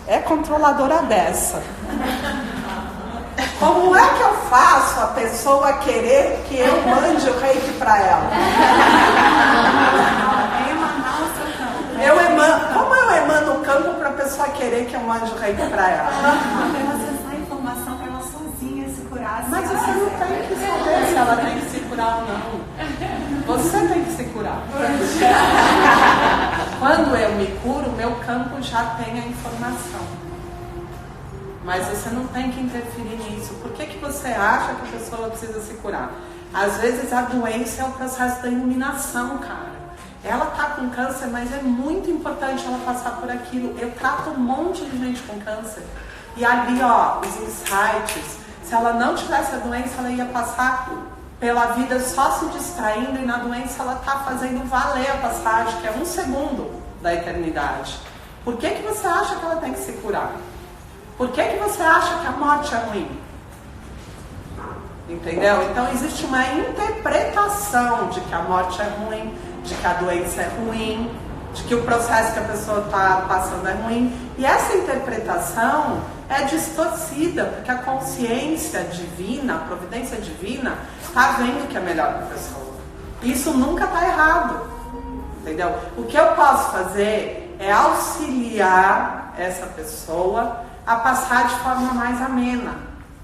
É controladora dessa. Como é que eu faço a pessoa querer que eu mande o reiki para ela? Como eu emano o campo para a pessoa querer que eu mande o reiki para ela? Ela acessar a informação para ela sozinha se curar. Mas você não tem que saber se ela tem que se curar ou não. Você tem que se curar. Quando eu me curo, meu campo já tem a informação. Mas você não tem que interferir nisso. Por que você acha que a pessoa precisa se curar? Às vezes a doença é o processo da iluminação, cara. Ela tá com câncer, mas é muito importante ela passar por aquilo. Eu trato um monte de gente com câncer. E ali, ó, os insights. Se ela não tivesse a doença, ela ia passar pela vida só se distraindo. E na doença ela tá fazendo valer a passagem, que é 1 segundo da eternidade. Por que você acha que ela tem que se curar? Por que você acha que a morte é ruim? Entendeu? Então existe uma interpretação de que a morte é ruim, de que a doença é ruim, de que o processo que a pessoa está passando é ruim. E essa interpretação é distorcida, porque a consciência divina, a providência divina, está vendo que é melhor para a pessoa. Isso nunca está errado. Entendeu? O que eu posso fazer é auxiliar essa pessoa a passar de forma mais amena.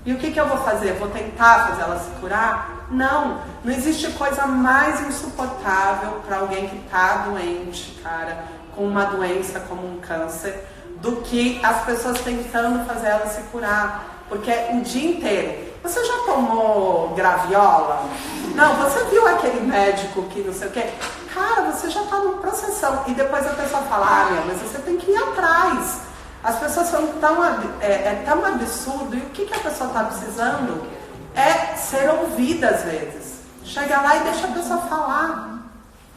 E o que eu vou fazer? Eu vou tentar fazer ela se curar? Não existe coisa mais insuportável para alguém que está doente, cara, com uma doença como um câncer, do que as pessoas tentando fazer ela se curar. Porque o dia inteiro, você já tomou graviola? Não, você viu aquele médico que não sei o quê? Cara, você já está numa processão. E depois a pessoa fala, mas você tem que ir atrás. As pessoas são tão absurdo. E o que a pessoa está precisando é ser ouvida às vezes. Chega lá e deixa a pessoa falar.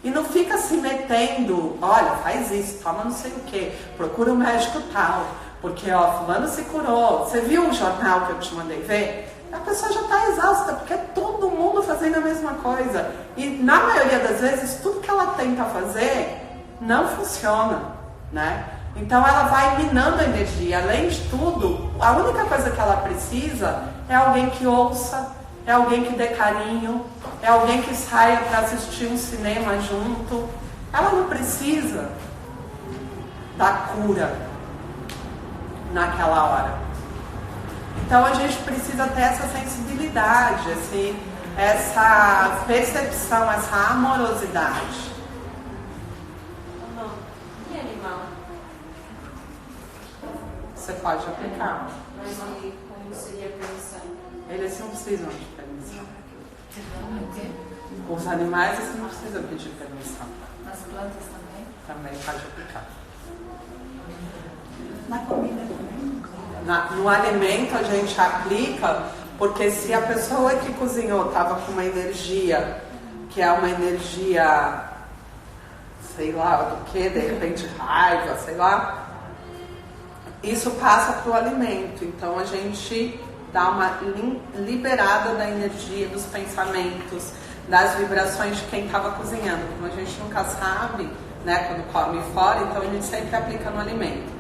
E não fica se metendo, olha, faz isso, toma não sei o que, procura um médico tal, porque ó, fulano se curou. Você viu o jornal que eu te mandei ver? A pessoa já está exausta, porque é todo mundo fazendo a mesma coisa. E na maioria das vezes, tudo que ela tenta fazer não funciona, né? Então ela vai minando a energia. Além de tudo, a única coisa que ela precisa é alguém que ouça, é alguém que dê carinho, é alguém que saia para assistir um cinema junto. Ela não precisa da cura naquela hora. Então a gente precisa ter essa sensibilidade, essa percepção, essa amorosidade. Você pode aplicar. Mas como seria a permissão? Eles não precisam de permissão. Os animais você não precisa pedir permissão. As plantas também? Também pode aplicar. Na comida também? No alimento a gente aplica, porque se a pessoa que cozinhou estava com uma energia, que é uma energia, sei lá, do que, de repente raiva, sei lá, isso passa para o alimento. Então a gente dá uma liberada da energia, dos pensamentos, das vibrações de quem estava cozinhando. Como a gente nunca sabe, né, quando come fora, então a gente sempre aplica no alimento.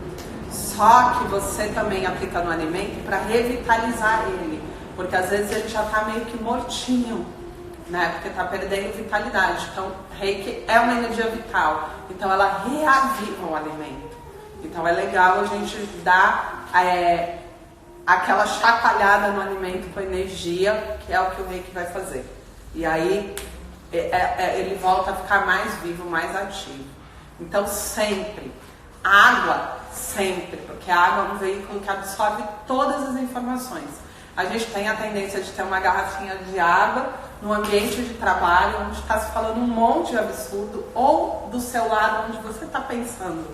Só que você também aplica no alimento para revitalizar ele, porque às vezes ele já está meio que mortinho, né, porque está perdendo vitalidade. Então Reiki é uma energia vital, então ela reaviva o alimento. Então é legal a gente dar aquela chacoalhada no alimento com energia, que é o que o Reiki vai fazer. E aí ele volta a ficar mais vivo, mais ativo. Então sempre, água, sempre, porque a água é um veículo que absorve todas as informações. A gente tem a tendência de ter uma garrafinha de água no ambiente de trabalho, onde está se falando um monte de absurdo, ou do seu lado, onde você está pensando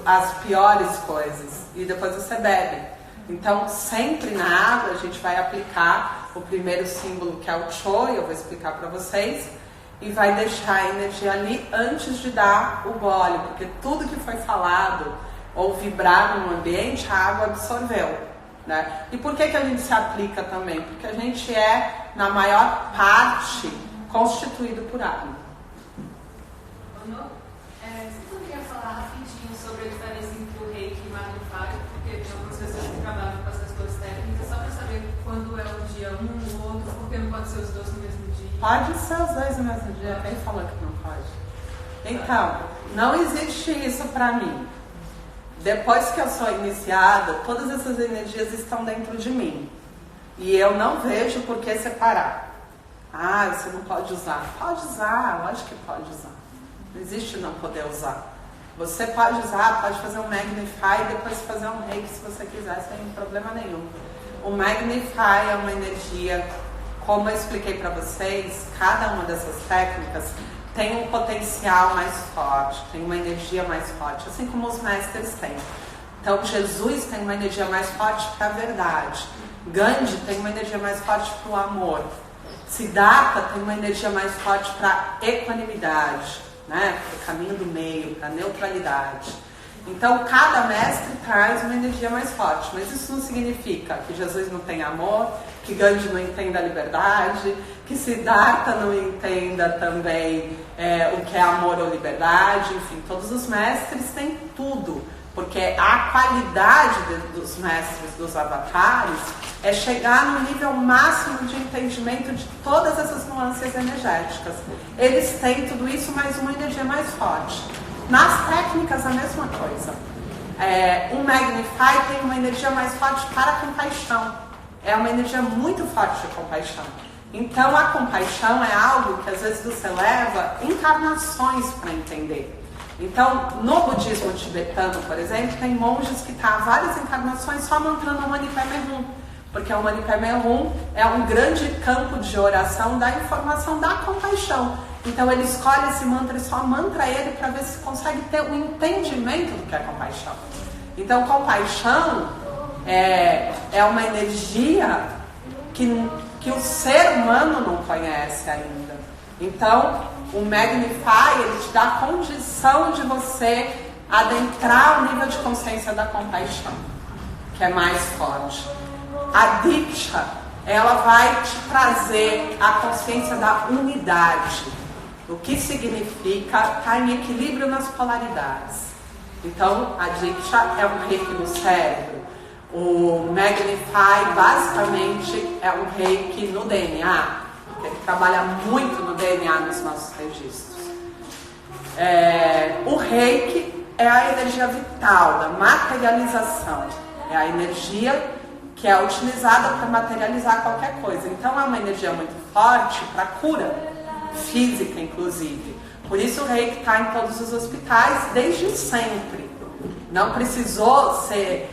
as piores coisas, e depois você bebe. Então sempre na água a gente vai aplicar o primeiro símbolo, que é o Cho, eu vou explicar para vocês, e vai deixar a energia ali antes de dar o gole, porque tudo que foi falado ou vibrado no ambiente, a água absorveu, né? E por que a gente se aplica também? Porque a gente é, na maior parte, constituído por água. Você poderia falar rapidinho sobre a diferença entre o Reiki os dois no mesmo dia? Pode ser os dois no mesmo dia. Quem falou que não pode? Então, não existe isso para mim. Depois que eu sou iniciada, todas essas energias estão dentro de mim. E eu não vejo por que separar. Ah, você não pode usar. Pode usar, lógico que pode usar. Não existe não poder usar. Você pode usar, pode fazer um Magnify e depois fazer um Reiki se você quiser, sem problema nenhum. O Magnify é uma energia, como eu expliquei para vocês, cada uma dessas técnicas tem um potencial mais forte, tem uma energia mais forte, assim como os mestres têm. Então Jesus tem uma energia mais forte para a verdade. Gandhi tem uma energia mais forte para o amor. Siddhartha tem uma energia mais forte para a equanimidade, né? Para o caminho do meio, para a neutralidade. Então cada mestre traz uma energia mais forte, mas isso não significa que Jesus não tem amor, que Gandhi não entenda a liberdade, que Siddhartha não entenda também o que é amor ou liberdade. Enfim, todos os mestres têm tudo, porque a qualidade dos mestres, dos avatares, é chegar no nível máximo de entendimento de todas essas nuances energéticas. Eles têm tudo isso, mas uma energia mais forte. Nas técnicas, a mesma coisa. O Magnify tem uma energia mais forte para a compaixão. É uma energia muito forte de compaixão. Então, a compaixão é algo que às vezes você leva encarnações para entender. Então, no budismo tibetano, por exemplo, tem monges que estão há várias encarnações só mantrando o Manipadme Hum. Porque o Manipadme Hum é um grande campo de oração da informação da compaixão. Então ele escolhe esse mantra e só mantra ele para ver se consegue ter um entendimento do que é compaixão. Então compaixão é uma energia que o ser humano não conhece ainda. Então o Magnify, ele te dá a condição de você adentrar o nível de consciência da compaixão, que é mais forte. A Diksha, ela vai te trazer a consciência da unidade, o que significa estar em equilíbrio nas polaridades. Então, a Diksha é um reiki no cérebro. O Magnify, basicamente, é um reiki no DNA, porque ele trabalha muito no DNA nos nossos registros. O reiki é a energia vital, da materialização. É a energia que é utilizada para materializar qualquer coisa. Então é uma energia muito forte para cura física, inclusive. Por isso o reiki está em todos os hospitais desde sempre. Não precisou ser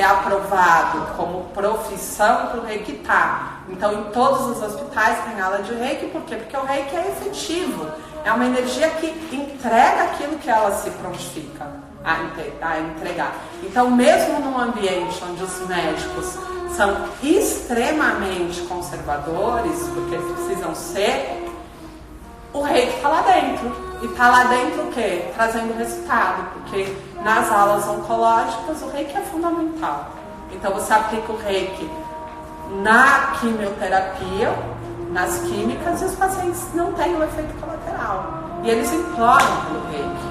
aprovado como profissão para o reiki estar. Então em todos os hospitais tem aula de reiki. Por quê? Porque o reiki é efetivo. É uma energia que entrega aquilo que ela se prontifica a entregar. Então mesmo num ambiente onde os médicos são extremamente conservadores, porque eles precisam ser, o reiki está lá dentro. E está lá dentro o quê? Trazendo resultado, porque nas aulas oncológicas o reiki é fundamental. Então você aplica o reiki na quimioterapia, nas químicas, e os pacientes não têm o efeito colateral. E eles imploram pelo reiki,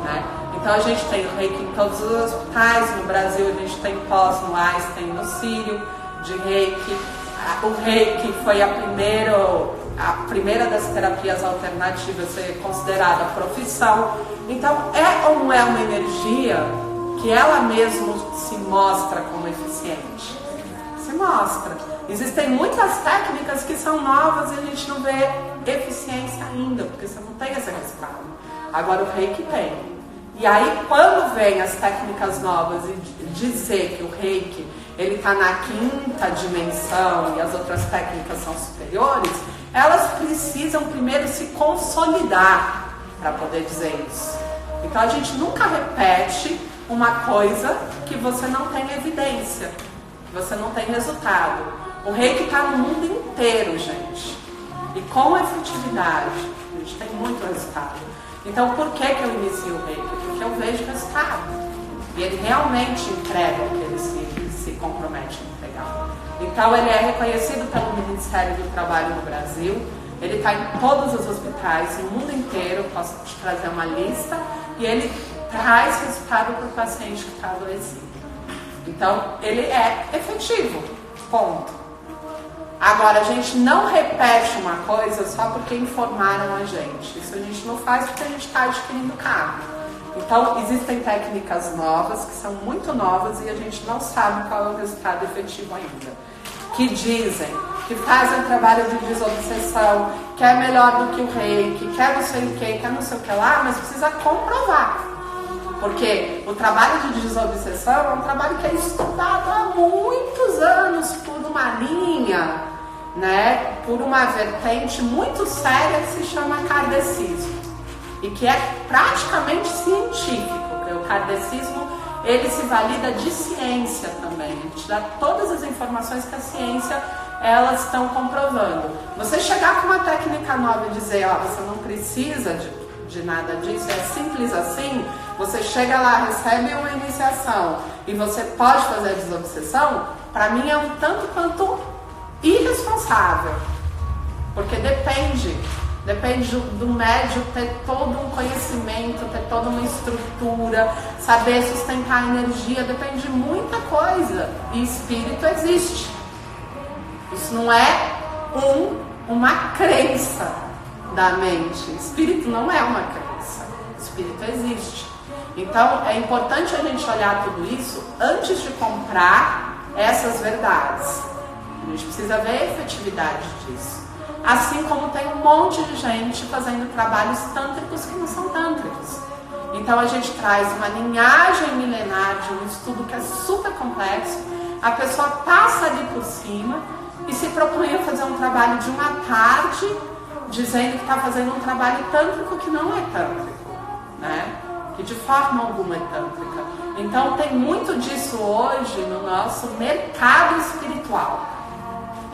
né? Então a gente tem o reiki em todos os hospitais. No Brasil a gente tem pós no Einstein, no Sírio, de reiki. O reiki foi a primeira das terapias alternativas a ser considerada profissão. Então é ou não é uma energia que ela mesma se mostra como eficiente? Se mostra. Existem muitas técnicas que são novas e a gente não vê eficiência ainda, porque você não tem esse respaldo. Agora o reiki tem. E aí quando vem as técnicas novas e dizer que o reiki ele está na quinta dimensão e as outras técnicas são superiores, elas precisam primeiro se consolidar para poder dizer isso. Então a gente nunca repete uma coisa que você não tem evidência, que você não tem resultado. O reiki está no mundo inteiro, gente. E com efetividade. A gente tem muito resultado. Então por que eu inicio o reiki? Porque eu vejo resultado. E ele realmente entrega o que ele se compromete a entregar. Então ele é reconhecido pelo Ministério do Trabalho no Brasil. Ele está em todos os hospitais, no mundo inteiro. Posso te trazer uma lista. E ele traz resultado para o paciente que está adoecido. Então ele é efetivo. Ponto. Agora, a gente não repete uma coisa só porque informaram a gente. Isso a gente não faz porque a gente está adquirindo karma. Então, existem técnicas novas, que são muito novas e a gente não sabe qual é o resultado efetivo ainda. Que dizem, que fazem trabalho de desobsessão, que é melhor do que o reiki, que é não sei o que, não sei o que lá, mas precisa comprovar. Porque o trabalho de desobsessão é um trabalho que é estudado há muitos anos por uma linha, né, por uma vertente muito séria que se chama kardecismo e que é praticamente científico, porque o kardecismo ele se valida de ciência também, ele te dá todas as informações que a ciência elas estão comprovando. Você chegar com uma técnica nova e dizer, ó, você não precisa de nada disso, é simples assim, você chega lá, recebe uma iniciação e você pode fazer a desobsessão, para mim é um tanto quanto irresponsável, porque depende do médium ter todo um conhecimento, ter toda uma estrutura, saber sustentar a energia, depende de muita coisa, e espírito existe. Isso não é uma crença da mente, espírito não é uma crença, espírito existe. Então é importante a gente olhar tudo isso antes de comprar essas verdades. A gente precisa ver a efetividade disso. Assim como tem um monte de gente fazendo trabalhos tântricos que não são tântricos. Então a gente traz uma linhagem milenar de um estudo que é super complexo, a pessoa passa ali por cima e se propõe a fazer um trabalho de uma tarde, dizendo que está fazendo um trabalho tântrico que não é tântrico, né? Que de forma alguma é tântrica. Então tem muito disso hoje no nosso mercado espiritual.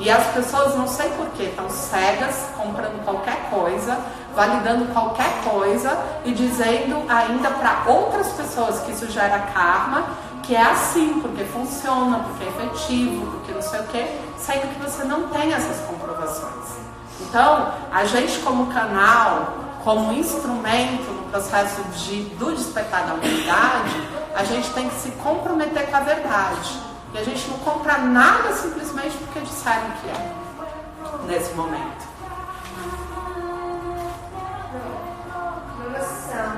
E as pessoas, não sei porquê, estão cegas, comprando qualquer coisa, validando qualquer coisa e dizendo ainda para outras pessoas que isso gera karma, que é assim, porque funciona, porque é efetivo, porque não sei o quê, sendo que você não tem essas comprovações. Então, a gente como canal, como instrumento no processo do despertar da humanidade, a gente tem que se comprometer com a verdade. E a gente não compra nada simplesmente porque disseram que é, nesse momento. Numa sessão,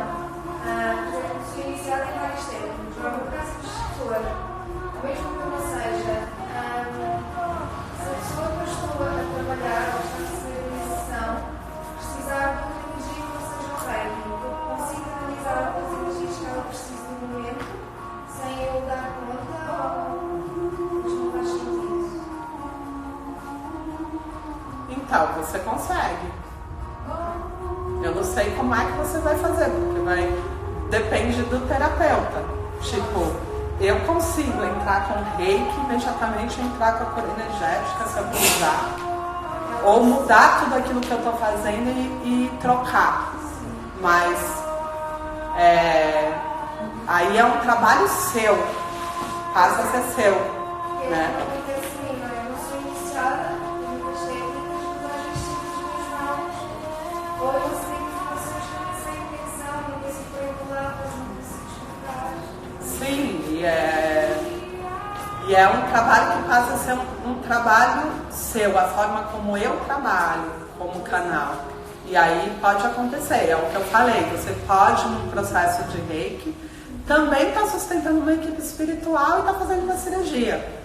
se iniciar em vários tempos, para o caso do gestor, mesmo que não seja, se a pessoa que eu estou a trabalhar ou está a receber uma sessão, precisar de uma energia que não seja o reino, eu consigo analisar as energias que ela precisa no momento, sem eu dar conta ou não faz sentido. Então, você consegue. Eu não sei como é que você vai fazer, porque depende do terapeuta. Tipo, eu consigo entrar com reiki, imediatamente entrar com a cor energética, se eu precisar. Ou mudar tudo aquilo que eu estou fazendo e trocar. Mas aí é um trabalho seu, passa a ser seu, né? Porque assim, eu não sou iniciada em muitas técnicas, mas às vezes sinto ou eu sei informações que não sem intenção, ninguém se foi regulado, não se explicar. Sim, e é um trabalho que passa a ser um trabalho seu, a forma como eu trabalho como canal. E aí pode acontecer, é o que eu falei, você pode, num processo de reiki, também estar sustentando uma equipe espiritual e estar fazendo uma cirurgia.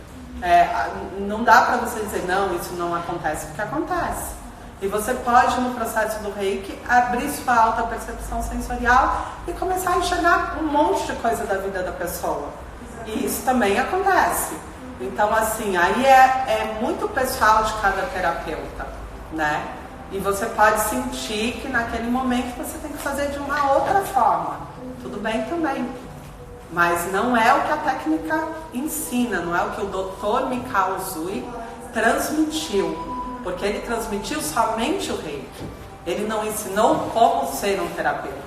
Não dá para você dizer, não, isso não acontece, porque acontece. E você pode, no processo do reiki, abrir sua alta percepção sensorial e começar a enxergar um monte de coisa da vida da pessoa. E isso também acontece. Então, assim, aí é muito pessoal de cada terapeuta, né? E você pode sentir que naquele momento você tem que fazer de uma outra forma. Tudo bem também. Mas não é o que a técnica ensina, não é o que o Dr. Mikao Usui transmitiu. Porque ele transmitiu somente o reiki. Ele não ensinou como ser um terapeuta.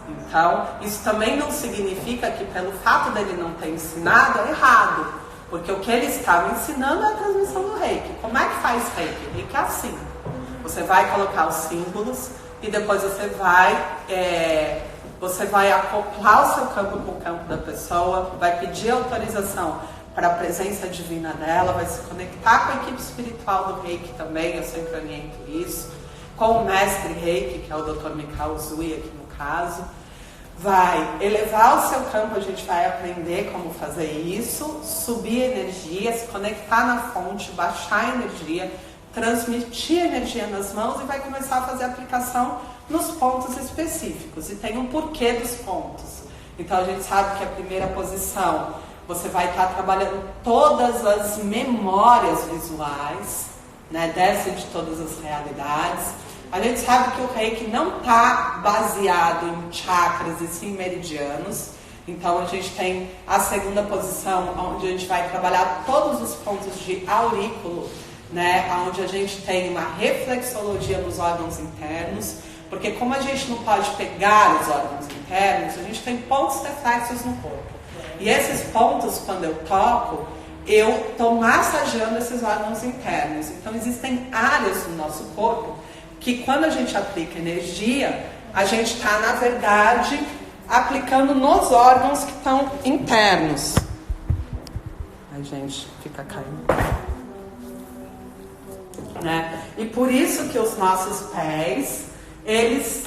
Então, isso também não significa que pelo fato dele não ter ensinado é errado. Porque o que ele estava ensinando é a transmissão do reiki. Como é que faz reiki? Reiki é assim. Você vai colocar os símbolos e depois você vai acoplar o seu campo com o campo da pessoa, vai pedir autorização para a presença divina dela, vai se conectar com a equipe espiritual do Reiki também, eu sempre oriento isso, com o mestre Reiki, que é o Dr. Mikao Usui aqui no caso. Vai elevar o seu campo, a gente vai aprender como fazer isso, subir a energia, se conectar na fonte, baixar a energia, transmitir a energia nas mãos e vai começar a fazer a aplicação nos pontos específicos. E tem um porquê dos pontos. Então a gente sabe que a primeira posição, você vai estar trabalhando todas as memórias visuais, né, dessa de todas as realidades. A gente sabe que o Reiki não está baseado em chakras e sim meridianos. Então a gente tem a segunda posição, onde a gente vai trabalhar todos os pontos de aurículo, né, onde a gente tem uma reflexologia nos órgãos internos, porque como a gente não pode pegar os órgãos internos, a gente tem pontos reflexos no corpo. E esses pontos, quando eu toco, eu estou massageando esses órgãos internos. Então existem áreas no nosso corpo que quando a gente aplica energia, a gente está, na verdade, aplicando nos órgãos que estão internos. A gente fica caindo. Né? E por isso que os nossos pés, eles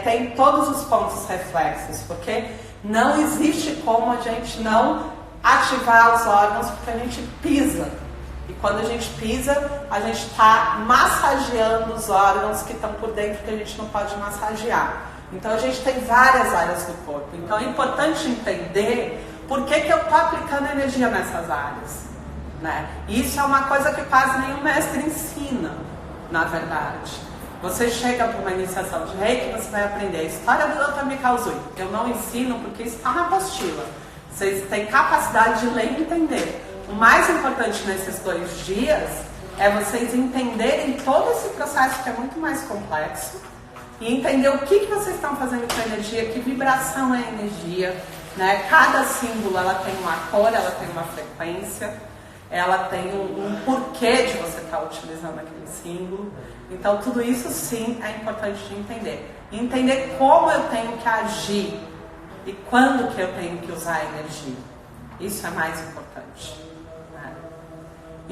têm todos os pontos reflexos, porque não existe como a gente não ativar os órgãos, porque a gente pisa. E quando a gente pisa, a gente está massageando os órgãos que estão por dentro, que a gente não pode massagear. Então a gente tem várias áreas do corpo. Então é importante entender por que eu estou aplicando energia nessas áreas. Né? Isso é uma coisa que quase nenhum mestre ensina, na verdade. Você chega para uma iniciação de Reiki, você vai aprender a história do Dr. Mikao Usui. Eu não ensino porque isso está na apostila. Vocês têm capacidade de ler e entender. O mais importante nesses 2 dias é vocês entenderem todo esse processo que é muito mais complexo e entender o que vocês estão fazendo com a energia, que vibração é a energia, né? Cada símbolo ela tem uma cor, ela tem uma frequência, ela tem um porquê de você estar utilizando aquele símbolo. Então tudo isso sim é importante de entender. E entender como eu tenho que agir e quando que eu tenho que usar a energia. Isso é mais importante.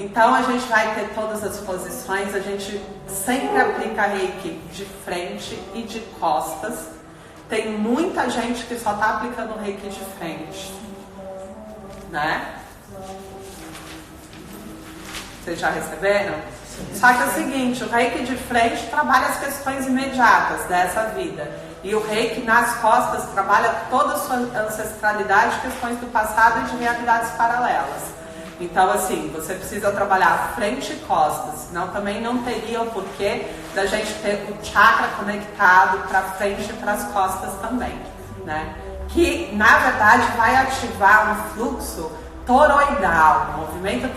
Então a gente vai ter todas as posições, a gente sempre aplica Reiki de frente e de costas. Tem muita gente que só está aplicando Reiki de frente, né? Vocês já receberam? Só que é o seguinte, o Reiki de frente trabalha as questões imediatas dessa vida. E o Reiki nas costas trabalha toda a sua ancestralidade, questões do passado e de realidades paralelas. Então, assim, você precisa trabalhar frente e costas, senão também não teria o porquê da gente ter o chakra conectado para frente e para as costas também, né? Que, na verdade, vai ativar um fluxo toroidal, um movimento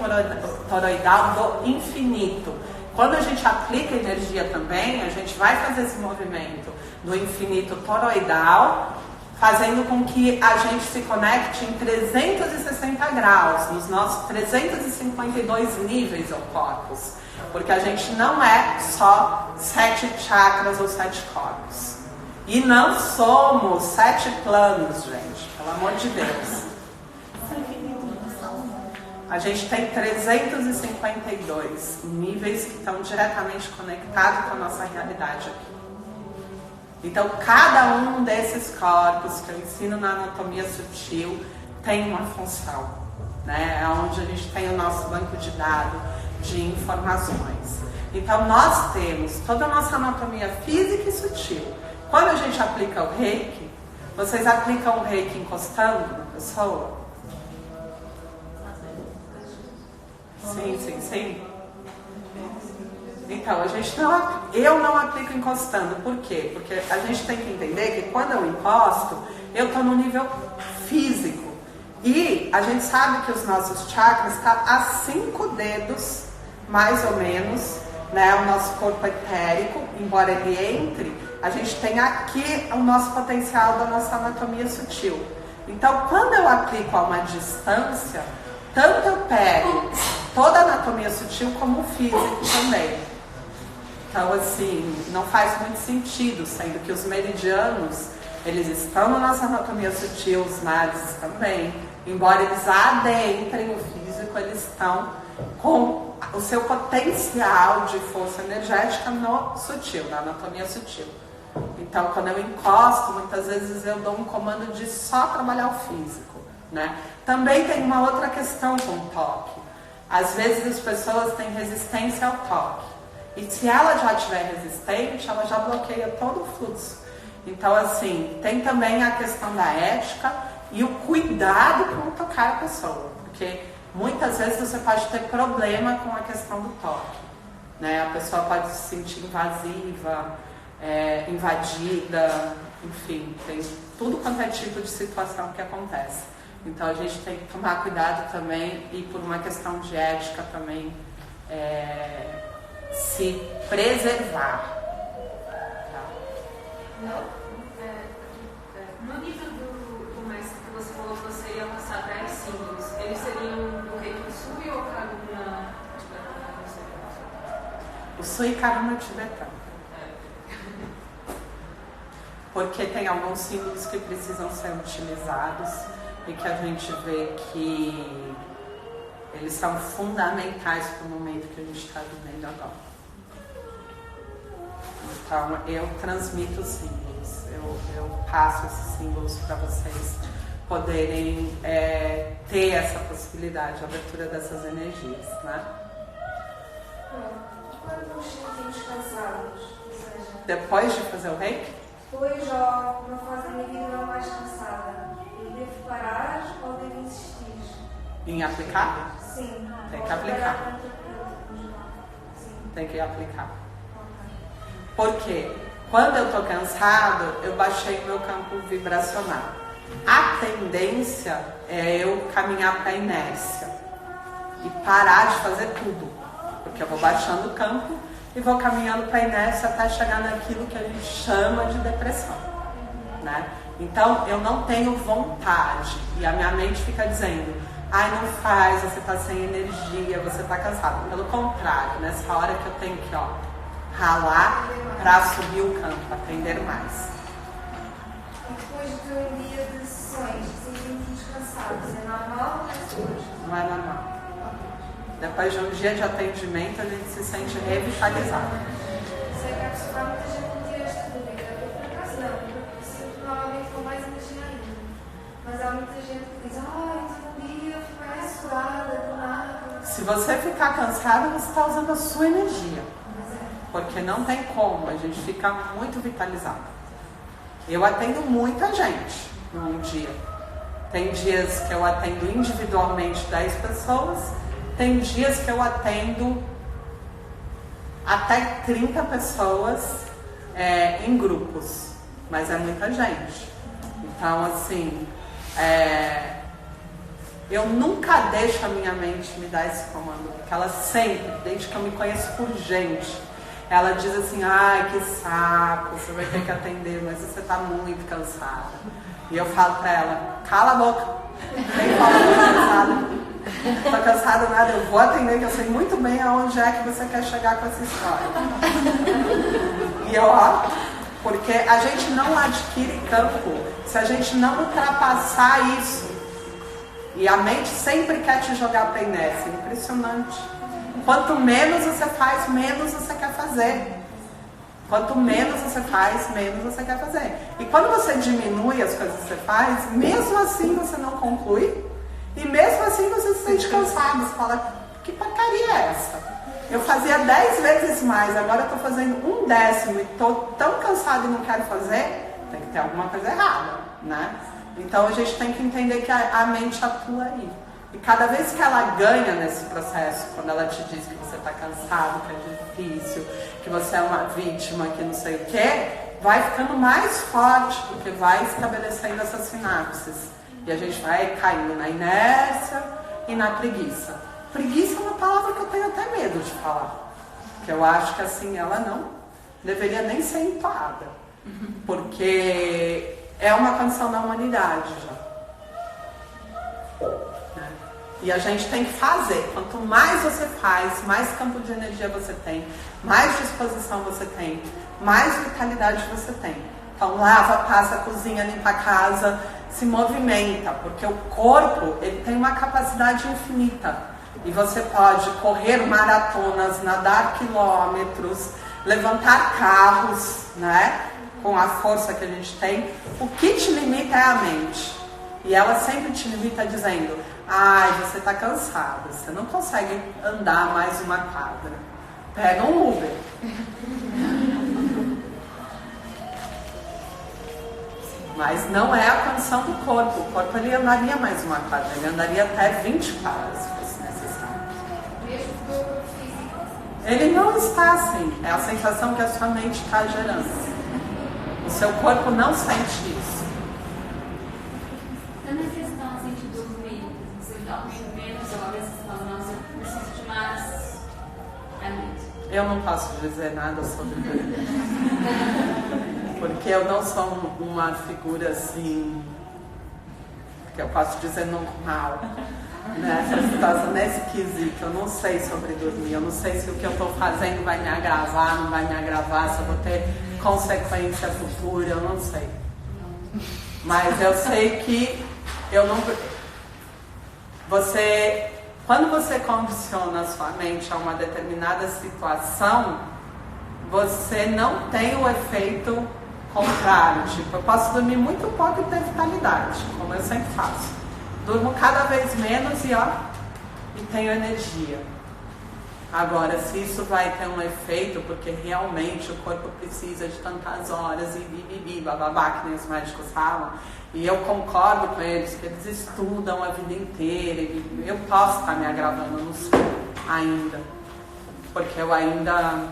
toroidal do infinito. Quando a gente aplica energia também, a gente vai fazer esse movimento do infinito toroidal, fazendo com que a gente se conecte em 360 graus, nos nossos 352 níveis ou corpos. Porque a gente não é só 7 chakras ou 7 corpos. E não somos 7 planos, gente, pelo amor de Deus. A gente tem 352 níveis que estão diretamente conectados com a nossa realidade aqui. Então, cada um desses corpos que eu ensino na anatomia sutil tem uma função, né? É onde a gente tem o nosso banco de dados de informações. Então, nós temos toda a nossa anatomia física e sutil. Quando a gente aplica o Reiki, vocês aplicam o Reiki encostando na pessoa? Sim. Então, eu não aplico encostando. Por quê? Porque a gente tem que entender que quando eu encosto, eu estou no nível físico. E a gente sabe que os nossos chakras estão a 5 dedos, mais ou menos, né? O nosso corpo etérico, embora ele entre, a gente tem aqui o nosso potencial da nossa anatomia sutil. Então, quando eu aplico a uma distância, tanto eu pego toda a anatomia sutil como o físico também. Então, assim, não faz muito sentido, sendo que os meridianos, eles estão na nossa anatomia sutil, os nadis também, embora eles adentrem o físico, eles estão com o seu potencial de força energética no sutil, na anatomia sutil. Então, quando eu encosto, muitas vezes eu dou um comando de só trabalhar o físico, né? Também tem uma outra questão com o toque. Às vezes as pessoas têm resistência ao toque. E se ela já estiver resistente, ela já bloqueia todo o fluxo. Então, assim, tem também a questão da ética e o cuidado com tocar a pessoa. Porque muitas vezes você pode ter problema com a questão do toque, né? A pessoa pode se sentir invasiva, invadida, enfim, tem tudo quanto é tipo de situação que acontece. Então a gente tem que tomar cuidado também e por uma questão de ética também se preservar. Tá? No nível do mestre que você falou que você ia passar 10 símbolos, eles seriam do Reiki Sui ou Karuna tibetano? O Sui e Karuna tibetano. Porque tem alguns símbolos que precisam ser utilizados e que a gente vê que eles são fundamentais para o momento que a gente está vivendo agora. Então, eu transmito os símbolos, eu passo esses símbolos para vocês poderem ter essa possibilidade, a abertura dessas energias, né? Quando nos sentimos cansados, ou seja, Depois de fazer o reiki, depois ou numa fase da minha vida não mais cansada, eu devo parar ou devo insistir? em aplicar, Sim. Tem que aplicar. Sim. tem que aplicar. Ok. Porque quando eu estou cansado, eu baixei o meu campo vibracional. A tendência é eu caminhar para a inércia e parar de fazer tudo. Porque eu vou baixando o campo e vou caminhando para a inércia até chegar naquilo que a gente chama de depressão, né? Então, eu não tenho vontade e a minha mente fica dizendo: ai, não faz, você está sem energia, você está cansado. Pelo contrário, nessa hora que eu tenho que ralar para subir o campo, aprender mais. E depois de um dia de sessões, sentimos-nos cansados, é normal ou é Não é normal. Depois de um dia de atendimento, a gente se sente revitalizado. Sei que há muita gente que me tira esta dúvida. Eu, por acaso, não. Eu sinto normalmente com mais energia ainda. Mas há muita gente que diz: ai, um dia eu fico mais suada, do nada. Se você ficar cansado, você está usando a sua energia. Mas Porque não tem como, a gente fica muito vitalizado. Eu atendo muita gente num dia. Tem dias que eu atendo individualmente 10 pessoas, tem dias que eu atendo até 30 pessoas em grupos, mas é muita gente. Então, assim, eu nunca deixo a minha mente me dar esse comando, porque ela sempre, desde que eu me conheço por gente, ela diz assim: ai, que saco, você vai ter que atender, mas você está muito cansada. E eu falo pra ela: cala a boca, nem fala que eu tô cansada. Não tô cansada nada, eu vou atender, que eu sei muito bem aonde é que você quer chegar com essa história. E eu, porque a gente não adquire campo se a gente não ultrapassar isso. E a mente sempre quer te jogar pra inércia, impressionante. Quanto menos você faz, menos você quer fazer. Quanto menos você faz, menos você quer fazer. E quando você diminui as coisas que você faz, mesmo assim você não conclui. E mesmo assim você se sente cansado. Você fala: que porcaria é essa? Eu fazia 10 vezes mais, agora eu estou fazendo 1/10 e estou tão cansado e não quero fazer. Tem que ter alguma coisa errada, né? Então a gente tem que entender que a mente atua aí. E cada vez que ela ganha nesse processo, quando ela te diz que você está cansado, que é difícil, que você é uma vítima, que não sei o quê, vai ficando mais forte, porque vai estabelecendo essas sinapses. E a gente vai caindo na inércia e na preguiça. Preguiça é uma palavra que eu tenho até medo de falar. Que eu acho que assim, ela não deveria nem ser entoada. Porque é uma condição da humanidade já. E a gente tem que fazer. Quanto mais você faz, mais campo de energia você tem, mais disposição você tem, mais vitalidade você tem. Então lava, passa, cozinha, limpa a casa, se movimenta, porque o corpo ele tem uma capacidade infinita. E você pode correr maratonas, nadar quilômetros, levantar carros, né? Com a força que a gente tem. O que te limita é a mente. E ela sempre te limita dizendo: ai, você está cansado, você não consegue andar mais uma quadra. Pega um Uber. Mas não é a condição do corpo. O corpo ele andaria mais uma quadra, ele andaria até 20 quadras, se fosse necessário. Mesmo do corpo físico. Ele não está assim. É a sensação que a sua mente está gerando. O seu corpo não sente isso. Na questão assim, de dormir, você dorme menos, ou às vezes você fala, nossa, eu preciso de mais à noite. Eu não posso dizer nada sobre dormir. Porque eu não sou uma figura assim, que eu posso dizer normal. Nessa situação, nesse quesito, eu não sei sobre dormir. Eu não sei se o que eu estou fazendo vai me agravar, não vai me agravar, se eu vou ter consequência futura, eu não sei. Mas eu sei que eu não... Quando você condiciona a sua mente a uma determinada situação, você não tem o efeito contrário. Tipo, eu posso dormir muito pouco e ter vitalidade, como eu sempre faço. Durmo cada vez menos e tenho energia. Agora, se isso vai ter um efeito, porque realmente o corpo precisa de tantas horas e bababá, que nem os médicos falam, e eu concordo com eles, que eles estudam a vida inteira, e eu posso estar me agravando, eu não sei ainda, porque eu ainda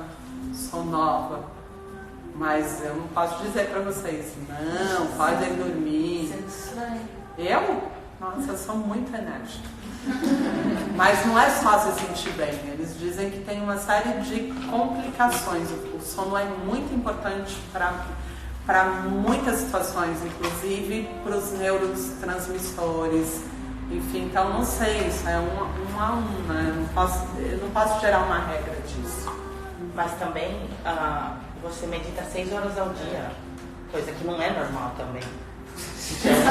sou nova, mas eu não posso dizer para vocês, não, podem dormir. Nossa, eu sou muito enérgica. Mas não é só se sentir bem. Eles dizem que tem uma série de complicações. O sono é muito importante para muitas situações, inclusive para os neurotransmissores. Enfim, então não sei, isso é um a um, né? Eu não posso gerar uma regra disso. Mas também você medita 6 horas ao dia, coisa que não é normal também. Não, eu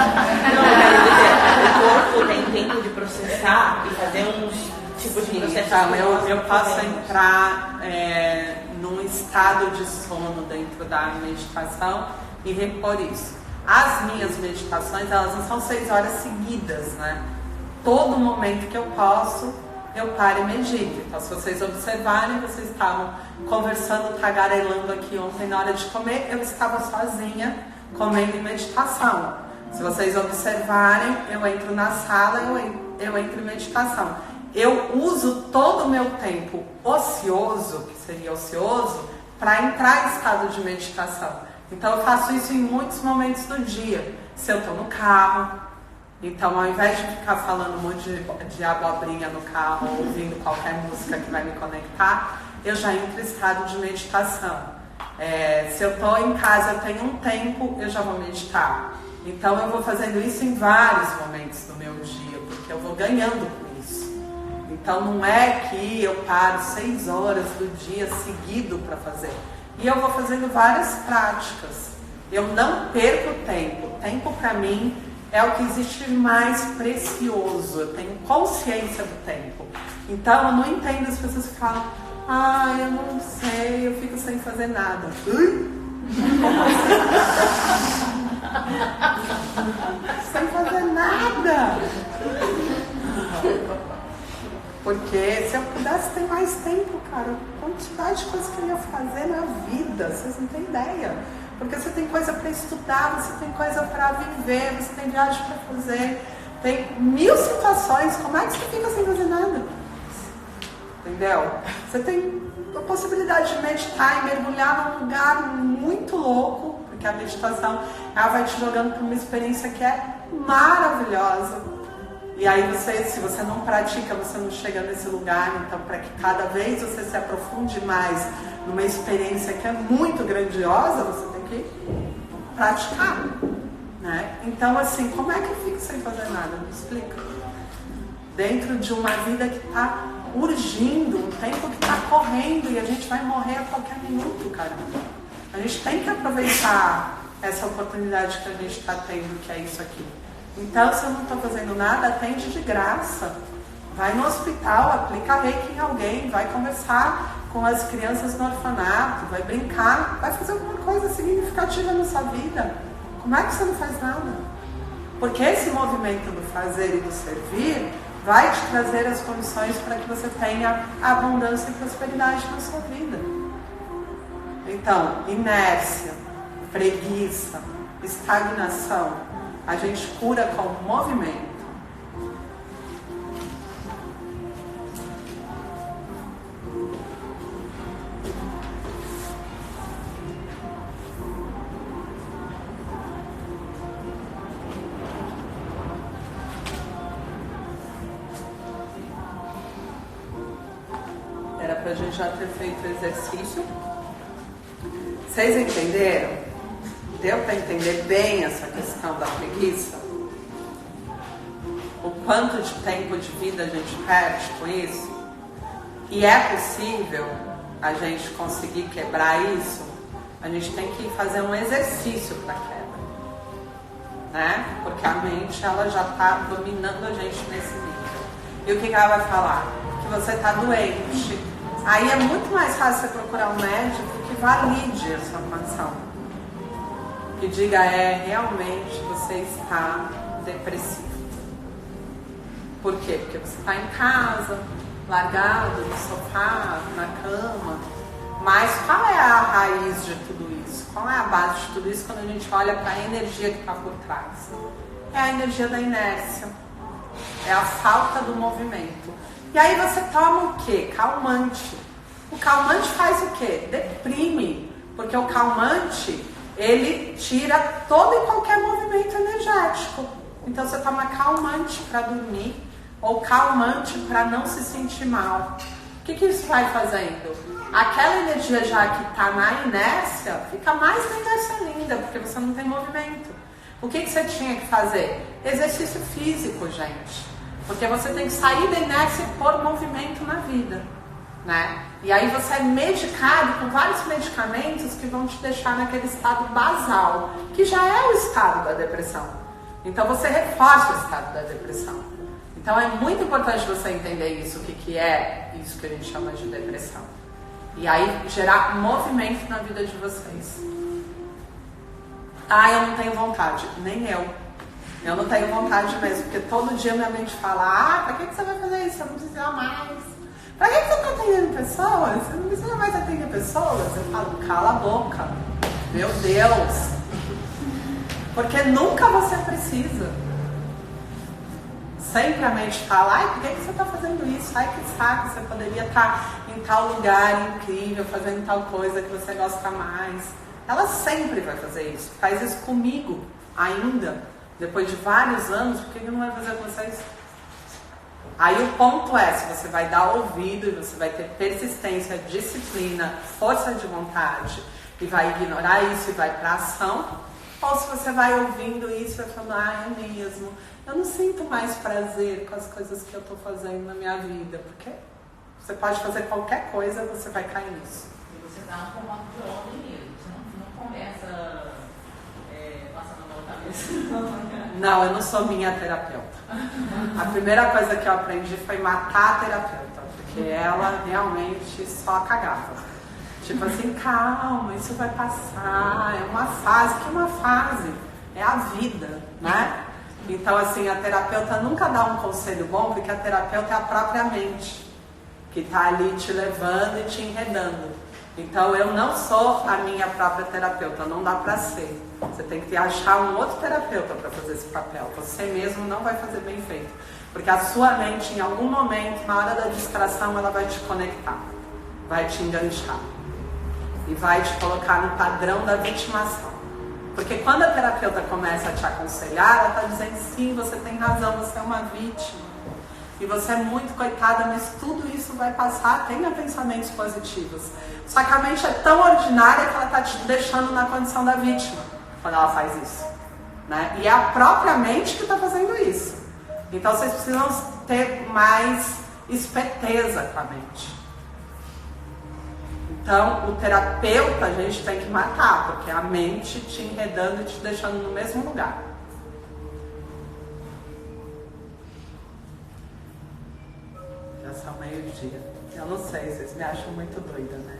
quero dizer, o corpo tem tempo de processar e fazer uns tipos de processos. Então, eu posso entrar num estado de sono dentro da meditação e repor isso. As minhas meditações, elas não são 6 horas seguidas, né? Todo momento que eu posso, eu paro e medito. Então, se vocês observarem, vocês estavam conversando, tagarelando aqui ontem na hora de comer, eu estava sozinha comendo em meditação. Se vocês observarem, eu entro na sala, eu entro em meditação. Eu uso todo o meu tempo ocioso, que seria ocioso, para entrar em estado de meditação. Então eu faço isso em muitos momentos do dia. Se eu estou no carro, então ao invés de ficar falando um monte de abobrinha no carro, ouvindo qualquer música que vai me conectar, eu já entro em estado de meditação. Se eu estou em casa, eu tenho um tempo, eu já vou meditar. Então eu vou fazendo isso em vários momentos do meu dia, porque eu vou ganhando com isso. Então não é que eu paro 6 horas do dia seguido para fazer. E eu vou fazendo várias práticas. Eu não perco tempo. Tempo para mim é o que existe de mais precioso. Eu tenho consciência do tempo. Então eu não entendo as pessoas que falam: eu não sei, eu fico sem fazer nada. Sem fazer nada. Porque se eu pudesse ter mais tempo, cara, a quantidade de coisas que eu ia fazer na vida, vocês não têm ideia. Porque você tem coisa para estudar, você tem coisa para viver, você tem viagem para fazer, tem 1000 situações. Como é que você fica sem fazer nada? Entendeu? Você tem a possibilidade de meditar e mergulhar num lugar muito louco, porque a meditação, ela vai te jogando para uma experiência que é maravilhosa. E aí se você não pratica, você não chega nesse lugar. Então, para que cada vez você se aprofunde mais numa experiência que é muito grandiosa, você tem que praticar, né? Então, assim, como é que eu fico sem fazer nada? Me explica. Dentro de uma vida que está urgindo, um tempo que está correndo e a gente vai morrer a qualquer minuto, cara. A gente tem que aproveitar essa oportunidade que a gente está tendo, que é isso aqui. Então, se eu não estou fazendo nada, atende de graça. Vai no hospital, aplica reiki em alguém, vai conversar com as crianças no orfanato, vai brincar, vai fazer alguma coisa significativa na sua vida. Como é que você não faz nada? Porque esse movimento do fazer e do servir vai te trazer as condições para que você tenha abundância e prosperidade na sua vida. Então, inércia, preguiça, estagnação, a gente cura com movimento. Era pra gente já ter feito o exercício. Vocês entenderam? Deu para entender bem essa questão da preguiça? O quanto de tempo de vida a gente perde com isso? E é possível a gente conseguir quebrar isso? A gente tem que fazer um exercício para quebra, né? Porque a mente, ela já está dominando a gente nesse nível. E o que ela vai falar? Que você está doente. Aí é muito mais fácil você procurar um médico que valide a sua condição. Que diga, realmente você está depressivo. Por quê? Porque você está em casa, largado no sofá, na cama. Mas qual é a raiz de tudo isso? Qual é a base de tudo isso quando a gente olha para a energia que está por trás? É a energia da inércia. É a falta do movimento. E aí você toma o quê? Calmante. O calmante faz o quê? Deprime. Porque o calmante, ele tira todo e qualquer movimento energético. Então você toma calmante para dormir ou calmante para não se sentir mal. O que isso vai fazendo? Aquela energia já que está na inércia, fica mais na inércia ainda, porque você não tem movimento. O que você tinha que fazer? Exercício físico, gente. Porque você tem que sair da inércia e pôr movimento na vida, né? E aí você é medicado com vários medicamentos que vão te deixar naquele estado basal, que já é o estado da depressão. Então você reforça o estado da depressão. Então é muito importante você entender isso, o que é isso que a gente chama de depressão. E aí gerar movimento na vida de vocês. Ah, eu não tenho vontade. Nem eu. Eu não tenho vontade mesmo, porque todo dia minha mente fala, pra que você vai fazer isso? Você não precisa mais. Pra que você está atendendo pessoas? Você não precisa mais atender pessoas? Eu falo, cala a boca. Meu Deus. Porque nunca você precisa. Sempre a mente fala, ai, por que você está fazendo isso? Ai, que saco, você poderia estar em tal lugar incrível, fazendo tal coisa que você gosta mais. Ela sempre vai fazer isso. Faz isso comigo ainda. Depois de vários anos, por que não vai fazer com vocês? Aí o ponto é, se você vai dar ouvido e você vai ter persistência, disciplina, força de vontade e vai ignorar isso e vai para ação, ou se você vai ouvindo isso e vai falando, é mesmo, eu não sinto mais prazer com as coisas que eu estou fazendo na minha vida, porque você pode fazer qualquer coisa, você vai cair nisso. E você está no formato de ordem mesmo, você não começa passando a mão na cabeça. Não, eu não sou minha terapeuta. A primeira coisa que eu aprendi foi matar a terapeuta, porque ela realmente só cagava. Tipo assim, calma, isso vai passar, é uma fase. Que é uma fase? É a vida, né? Então assim, a terapeuta nunca dá um conselho bom, porque a terapeuta é a própria mente, que está ali te levando e te enredando. Então eu não sou a minha própria terapeuta, não dá pra ser. Você tem que achar um outro terapeuta para fazer esse papel. Você mesmo não vai fazer bem feito. Porque a sua mente, em algum momento, na hora da distração, ela vai te conectar, vai te enganchar e vai te colocar no padrão da vitimação. Porque quando a terapeuta começa a te aconselhar, ela está dizendo, sim, você tem razão, você é uma vítima. E você é muito coitada, mas tudo isso vai passar, tenha pensamentos positivos. Só que a mente é tão ordinária que ela está te deixando na condição da vítima quando ela faz isso, né? E é a própria mente que está fazendo isso. Então vocês precisam ter mais esperteza com a mente. Então, o terapeuta a gente tem que matar, porque é a mente te enredando e te deixando no mesmo lugar. Já são meio-dia. Eu não sei, vocês me acham muito doida, né?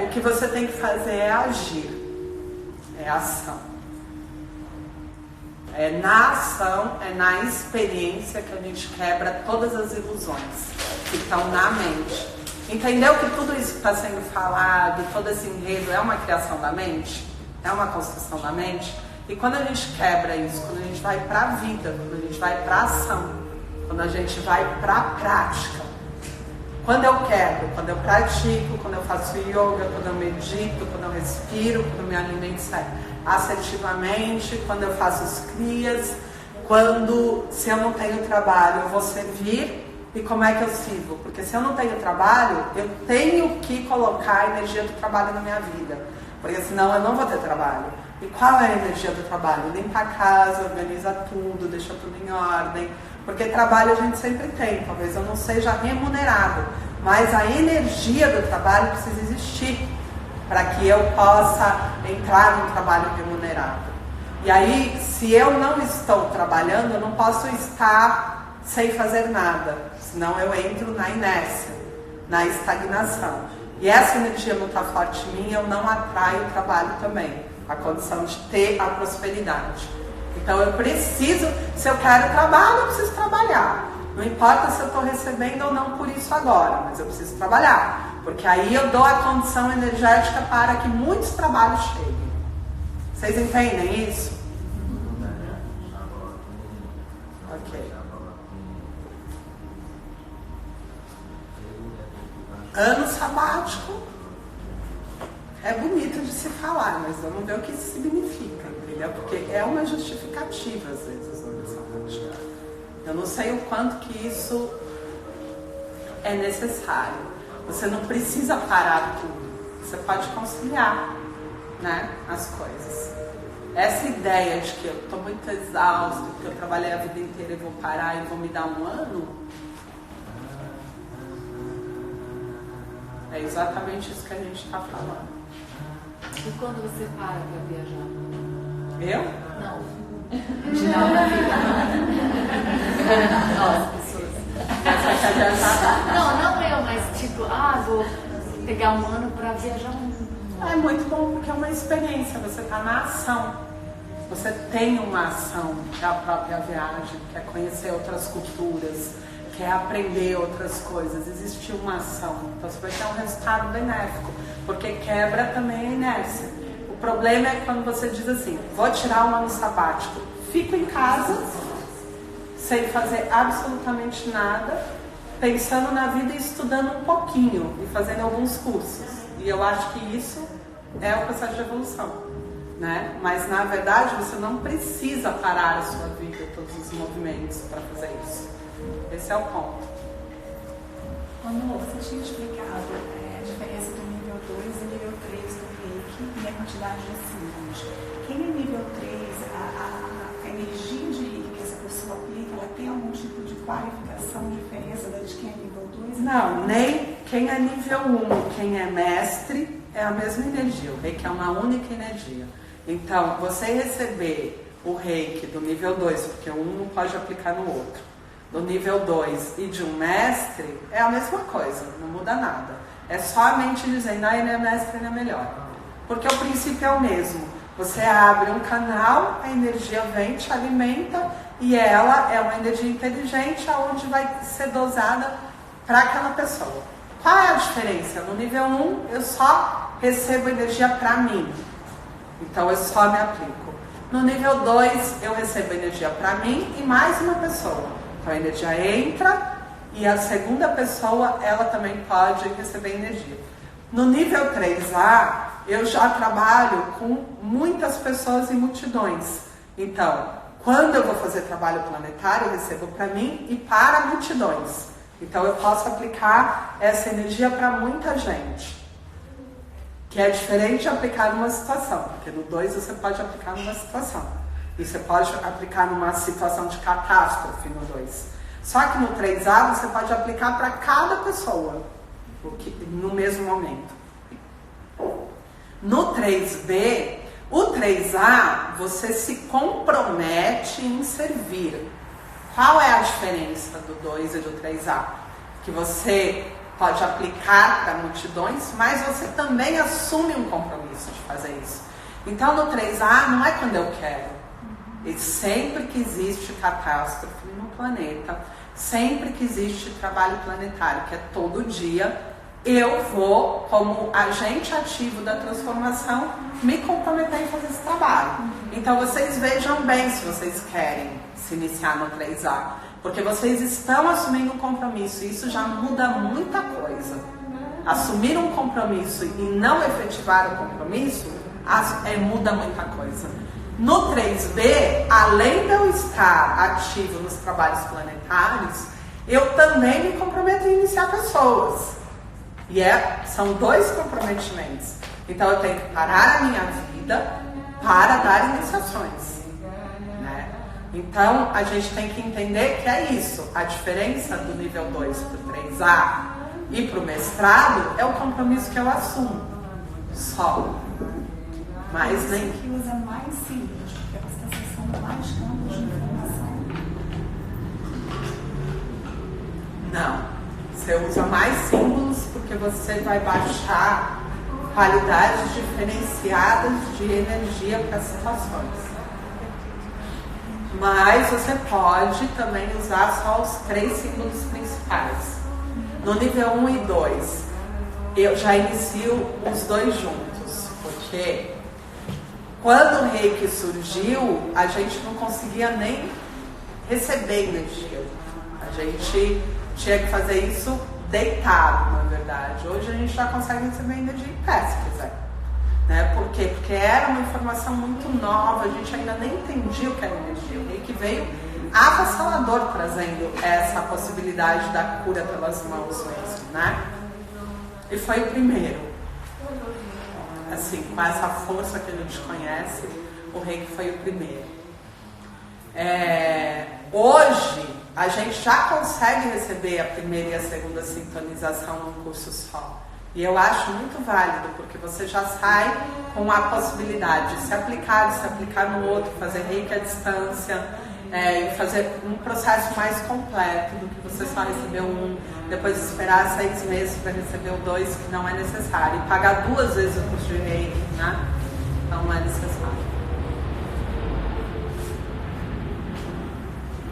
O que você tem que fazer é agir. É ação. Na ação, é na experiência que a gente quebra todas as ilusões que estão na mente. Entendeu que tudo isso que está sendo falado, todo esse enredo é uma criação da mente? É uma construção da mente? E quando a gente quebra isso, quando a gente vai para a vida, quando a gente vai para a ação, quando a gente vai para a prática, quando eu quebro, quando eu pratico, quando eu faço yoga, quando eu medito, quando eu respiro, quando eu me alimento assertivamente, quando eu faço as crias, se eu não tenho trabalho, eu vou servir. E como é que eu sirvo? Porque se eu não tenho trabalho, eu tenho que colocar a energia do trabalho na minha vida. Porque senão eu não vou ter trabalho. E qual é a energia do trabalho? Limpa a casa, organiza tudo, deixa tudo em ordem. Porque trabalho a gente sempre tem. Talvez eu não seja remunerado, mas a energia do trabalho precisa existir para que eu possa entrar num trabalho remunerado. E aí, se eu não estou trabalhando, eu não posso estar sem fazer nada. Senão eu entro na inércia, na estagnação. E essa energia não está forte em mim, eu não atraio o trabalho também. A condição de ter a prosperidade. Então eu preciso, se eu quero trabalho, eu preciso trabalhar. Não importa se eu estou recebendo ou não por isso agora, mas eu preciso trabalhar. Porque aí eu dou a condição energética para que muitos trabalhos cheguem. Vocês entendem isso? Ok. Ano sabático é bonito de se falar, mas vamos ver o que isso significa, entendeu? Porque é uma justificativa, às vezes, o ano sabático. Eu não sei o quanto que isso é necessário. Você não precisa parar tudo. Você pode conciliar, né, as coisas. Essa ideia de que eu estou muito exausto, que eu trabalhei a vida inteira e vou parar e vou me dar um ano, é exatamente isso que a gente está falando. E quando você para viajar? Eu? Não. Geral da vida. Nós, pessoas. Você quer viajar? Não eu, mas tipo, vou pegar um ano para viajar É muito bom porque é uma experiência, você está na ação. Você tem uma ação, que é a própria viagem, quer conhecer outras culturas, quer aprender outras coisas, existe uma ação. Então você vai ter um resultado benéfico, porque quebra também a inércia. O problema é quando você diz assim, vou tirar um ano sabático, fico em casa, sem fazer absolutamente nada, pensando na vida e estudando um pouquinho, e fazendo alguns cursos. E eu acho que isso é o processo de evolução, né? Mas na verdade você não precisa parar a sua vida, todos os movimentos para fazer isso. Esse é o ponto. Quando você tinha explicado a diferença do nível 2 e nível 3 do reiki e a quantidade de símbolos. Quem é nível 3, a energia de reiki que essa pessoa aplica, ela tem algum tipo de qualificação, diferença da de quem é nível 2? Não, nem quem é nível 1, quem é mestre, é a mesma energia. O reiki é uma única energia. Então, você receber o reiki do nível 2, porque um não pode aplicar no outro, do nível 2 e de um mestre, é a mesma coisa, não muda nada. É só a mente dizendo, ele é mestre, ele é melhor. Porque o princípio é o mesmo. Você abre um canal, a energia vem, te alimenta, e ela é uma energia inteligente, onde vai ser dosada para aquela pessoa. Qual é a diferença? No nível 1, eu só recebo energia para mim. Então, eu só me aplico. No nível 2, eu recebo energia para mim e mais uma pessoa. Então, a energia entra e a segunda pessoa, ela também pode receber energia. No nível 3A, eu já trabalho com muitas pessoas e multidões. Então, quando eu vou fazer trabalho planetário, eu recebo para mim e para multidões. Então, eu posso aplicar essa energia para muita gente. Que é diferente de aplicar numa situação. Porque no 2 você pode aplicar numa situação. E você pode aplicar numa situação de catástrofe no 2. Só que no 3A você pode aplicar para cada pessoa, no mesmo momento. No 3B, o 3A, você se compromete em servir. Qual é a diferença do 2 e do 3A? Que você pode aplicar para multidões, mas você também assume um compromisso de fazer isso. Então, no 3A, não é quando eu quero. E sempre que existe catástrofe no planeta, sempre que existe trabalho planetário, que é todo dia, eu vou, como agente ativo da transformação, me comprometer em fazer esse trabalho. Então, vocês vejam bem se vocês querem se iniciar no 3A. Porque vocês estão assumindo um compromisso e isso já muda muita coisa. Assumir um compromisso e não efetivar o compromisso muda muita coisa. No 3B, além de eu estar ativo nos trabalhos planetários, eu também me comprometo em iniciar pessoas. E são 2 comprometimentos. Então eu tenho que parar a minha vida para dar iniciações. Então, a gente tem que entender que é isso. A diferença do nível 2 para o 3A e para o mestrado é o compromisso que eu assumo. Só. Mas nem... que usa mais símbolos, porque você está acessando mais campos de informação. Não. Você usa mais símbolos porque você vai baixar qualidades diferenciadas de energia para as situações. Mas você pode também usar só os 3 símbolos principais. No nível 1 e 2, eu já inicio os 2 juntos, porque quando o Reiki surgiu, a gente não conseguia nem receber energia. A gente tinha que fazer isso deitado, na verdade. Hoje a gente já consegue receber energia em pé, se quiser. Por quê? Porque era uma informação muito nova, a gente ainda nem entendia o que era energia. O Reiki veio avassalador trazendo essa possibilidade da cura pelas mãos mesmo, E foi o primeiro. Assim, com essa força que a gente conhece, o Reiki foi o primeiro. Hoje, a gente já consegue receber a primeira e a segunda sintonização num curso só. E eu acho muito válido, porque você já sai com a possibilidade de se aplicar no outro, fazer Reiki à distância, e fazer um processo mais completo do que você só receber um, depois esperar 6 meses para receber o 2, que não é necessário, e pagar 2 vezes o curso de Reiki, Então não é necessário.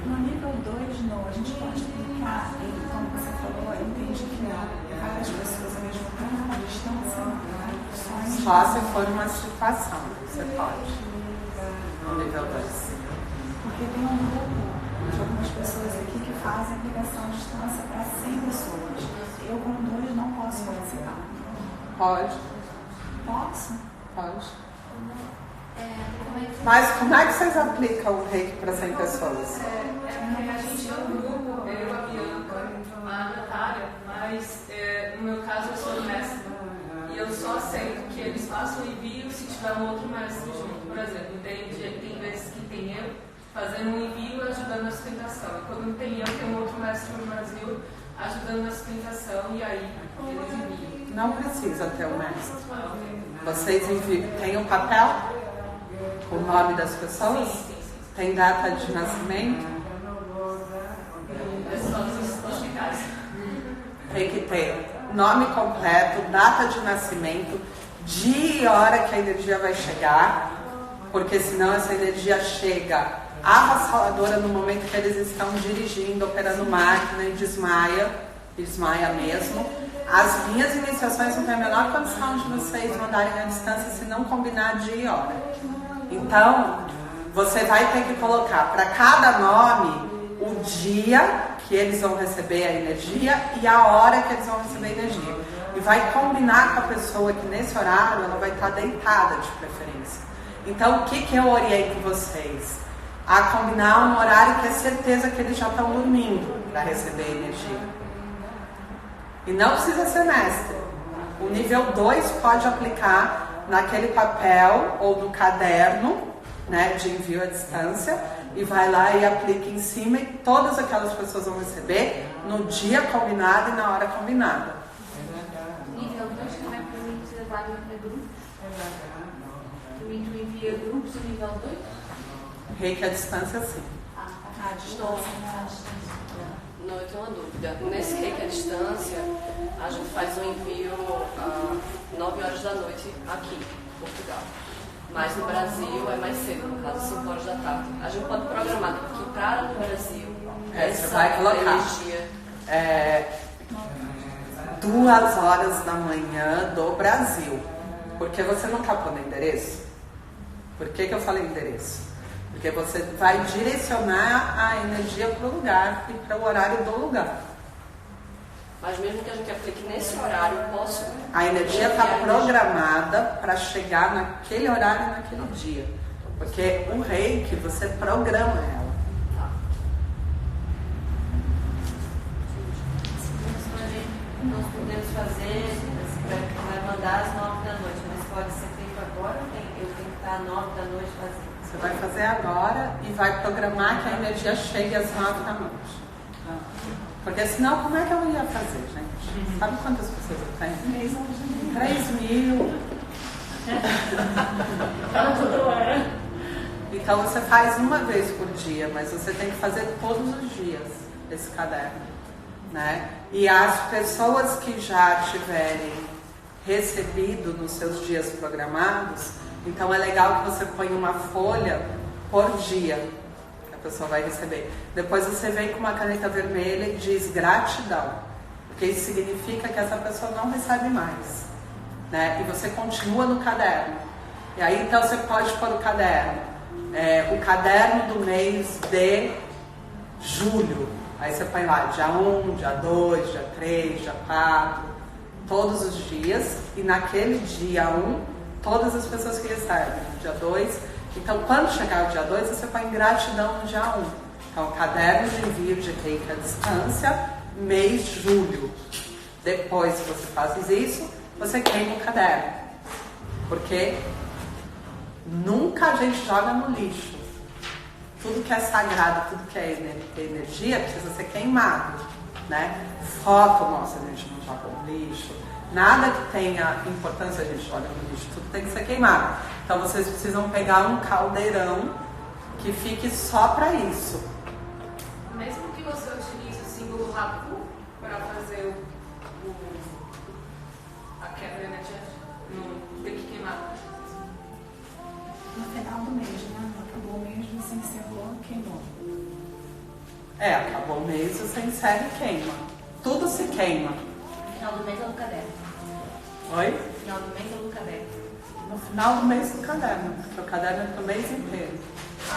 No nível 2, a gente pode aplicar, como você falou, eu entendi que várias pessoas ao mesmo tempo, à distância, só se for uma situação, você pode. No nível 2. Porque tem um grupo de algumas pessoas aqui que fazem aplicação à distância para 100 pessoas. Eu, com 2, não posso participar. Pode. Posso? Pode. Mas como é que vocês aplicam o Reiki para 100 pessoas? A gente é um grupo, eu, a Bianca, a Natália, mas no meu caso eu sou mestre e eu só aceito que eles façam o envio se tiver um outro mestre junto. Por exemplo, tem vezes que tem eu fazendo um envio e ajudando na sustentação. E quando não tem eu, tem um outro mestre no Brasil ajudando na sustentação e aí eles enviam. Não precisa ter um mestre. Vocês enviam. Tem um papel? O nome das pessoas? Sim. Tem data de nascimento? É só os notificados. Tem que ter nome completo, data de nascimento, dia e hora que a energia vai chegar, porque senão essa energia chega avassaladora no momento que eles estão dirigindo, operando máquina e desmaia mesmo. As minhas iniciações não têm a menor condição de vocês mandarem à distância se não combinar dia e hora. Então, você vai ter que colocar para cada nome o dia que eles vão receber a energia e a hora que eles vão receber a energia. E vai combinar com a pessoa que nesse horário ela vai estar deitada de preferência. Então, o que eu oriento vocês? A combinar um horário que é certeza que eles já estão dormindo para receber a energia. E não precisa ser mestre. O nível 2 pode aplicar naquele papel ou no caderno, de envio à distância, e vai lá e aplica em cima, e todas aquelas pessoas vão receber no dia combinado e na hora combinada. Nível 2 também permite levar para grupos? Permite envia grupos no nível 2? Reiki à distância, sim. À distância. Não, eu tenho uma dúvida. Nesse reiki à distância, a gente faz um envio às 9 horas da noite aqui, em Portugal. Mas no Brasil é mais cedo, no caso 5 horas da tarde. A gente pode programar que para no Brasil Você vai colocar energia. 2 horas da manhã do Brasil. Porque você não está pondo endereço? Por que eu falei endereço? Porque você vai direcionar a energia para o lugar e para o horário do lugar. Mas mesmo que a gente aplique nesse horário, eu posso... A energia está programada para chegar naquele horário e naquele dia. Porque o reiki, você programa ela. Nós podemos fazer, vai mandar às 9 da noite, mas pode ser feito agora ou eu tenho que estar às 9 da noite fazendo? Você vai fazer agora e vai programar que a energia chegue às 9 da noite. Porque senão, como é que eu ia fazer, gente? Sabe quantas pessoas eu tenho? 3.000. Então você faz uma vez por dia, mas você tem que fazer todos os dias esse caderno, né? E as pessoas que já tiverem recebido nos seus dias programados, então é legal que você ponha uma folha por dia que a pessoa vai receber. Depois você vem com uma caneta vermelha e diz gratidão, porque isso significa que essa pessoa não recebe mais, né? E você continua no caderno. E aí então você pode pôr o caderno do mês de julho. Aí você põe lá dia 1, dia 2, dia 3, dia 4, todos os dias. E naquele dia 1, todas as pessoas que recebem. Dia 2, então quando chegar o dia 2, você põe gratidão no dia 1. Então, caderno de envio de reiki à distância, mês de julho. Depois que você faz isso, você queima o caderno. Porque nunca a gente joga no lixo. Tudo que é sagrado, tudo que é energia precisa ser queimado, né? Foto nossa, a gente não joga no lixo. Nada que tenha importância a gente joga no lixo. Tudo tem que ser queimado. Então vocês precisam pegar um caldeirão que fique só para isso. Mesmo que você utilize o símbolo Haku para fazer a quebra energética, não tem que queimar. No final do mês, né? Acabou o mês, você encerrou, queimou. Acabou o mês, você encerra e queima. Tudo se queima. No final do mês é no caderno. Oi? No final do mês é no caderno. No final do mês do caderno, porque o caderno é pro mês inteiro.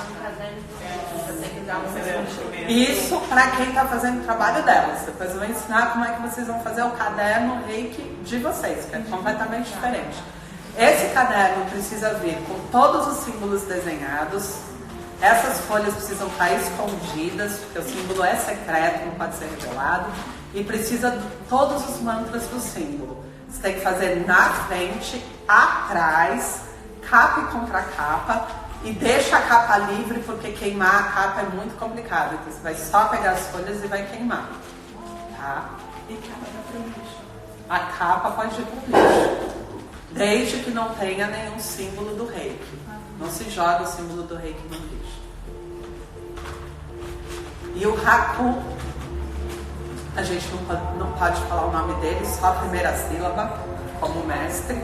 No caderno, se você quiser uma Isso para quem está fazendo o trabalho delas. Depois eu vou ensinar como é que vocês vão fazer o caderno reiki de vocês, que é completamente diferente. Esse caderno precisa vir com todos os símbolos desenhados. Essas folhas precisam estar escondidas, porque o símbolo é secreto, não pode ser revelado. E precisa de todos os mantras do símbolo. Você tem que fazer na frente, atrás, capa e contra capa. E deixa a capa livre, porque queimar a capa é muito complicado. Então você vai só pegar as folhas e vai queimar. Tá? E capa dá pro lixo. A capa pode ir pro lixo. Desde que não tenha nenhum símbolo do reiki. Não se joga o símbolo do reiki no lixo. E o Haku, a gente não pode falar o nome dele, só a primeira sílaba, como mestre,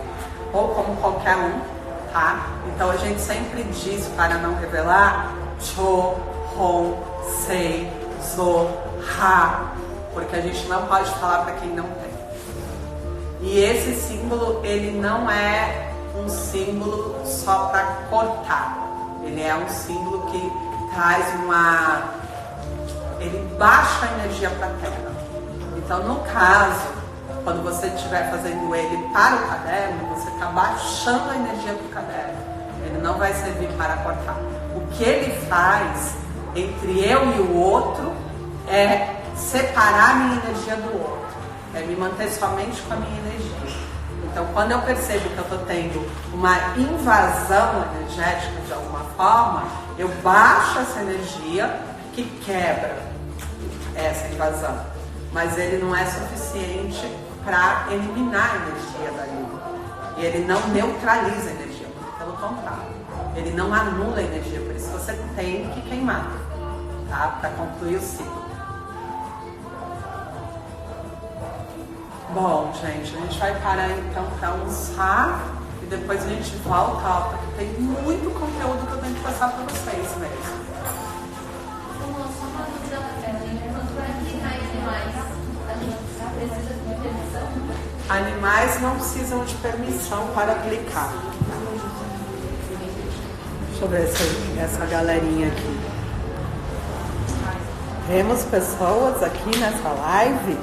ou como qualquer um, tá? Então a gente sempre diz, para não revelar, Cho, Hon, Sei, Zo, Ha, porque a gente não pode falar para quem não tem. E esse símbolo, ele não é um símbolo só para cortar. Ele é um símbolo que traz ele baixa a energia para a Terra. Então, no caso, quando você estiver fazendo ele para o caderno, você está baixando a energia para o caderno. Ele não vai servir para cortar. O que ele faz entre eu e o outro é separar a minha energia do outro. É me manter somente com a minha energia. Então, quando eu percebo que eu estou tendo uma invasão energética de alguma forma, Eu baixo essa energia que quebra essa invasão, mas ele não é suficiente para eliminar a energia dali. E ele não neutraliza a energia, pelo contrário. Ele não anula a energia, por isso você tem que queimar, tá? Para concluir o ciclo. Bom, gente, a gente vai parar então para almoçar e depois a gente volta, ó, porque tem muito conteúdo que eu tenho que passar para vocês mesmo. Só uma dúvida, Rafael, quando vai aplicar em animais, a gente precisa de permissão? Animais não precisam de permissão para aplicar. Deixa eu ver essa galerinha aqui. Temos pessoas aqui nessa live?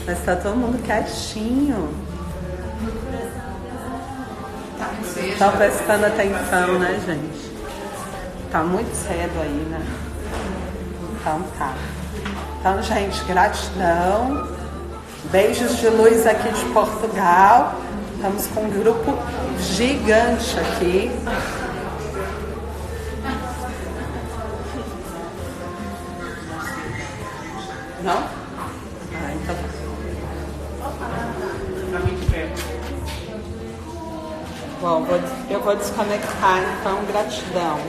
Mas tá todo mundo quietinho. Estão prestando atenção, né, gente? Tá muito cedo aí, né? Então tá. Então, gente, gratidão. Beijos de luz aqui de Portugal. Estamos com um grupo gigante aqui. Não? Ah, então tá. Bom, eu vou desconectar, então, gratidão.